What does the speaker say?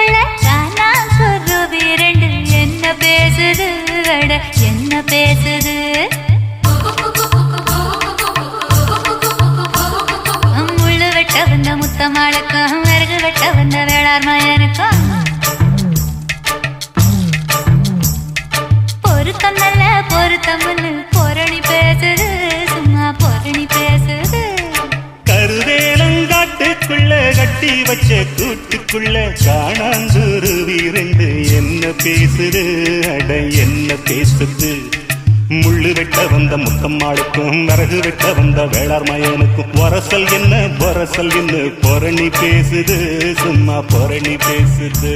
காட்டுக்குள்ள காணாங்குருவி ரெண்டு என்ன பேசுது அட என்ன பேசுது முள்ளு வெட்ட வந்த முத்தமாளுக்கும் விறகு வெட்ட வந்த வேளார் மயனுக்கும் பொருத்தம் நல்ல பொருத்தம்னு பொரணி பேசுது சும்மா பொரணி பேசுது கருவேலங்காட்டுக்குள்ள கட்டி வச்ச கூட்டுக்குள்ள காணாங்குருவி ரெண்டு என்ன பேசுது அட என்ன பேசுது முள்ளு வெட்ட வந்த முத்தம்மாளுக்கும் விறகு வெட்ட வந்த வேளார் மயனுக்கும் வரசல் என்ன பொரணி பேசுது சும்மா பொரணி பேசுது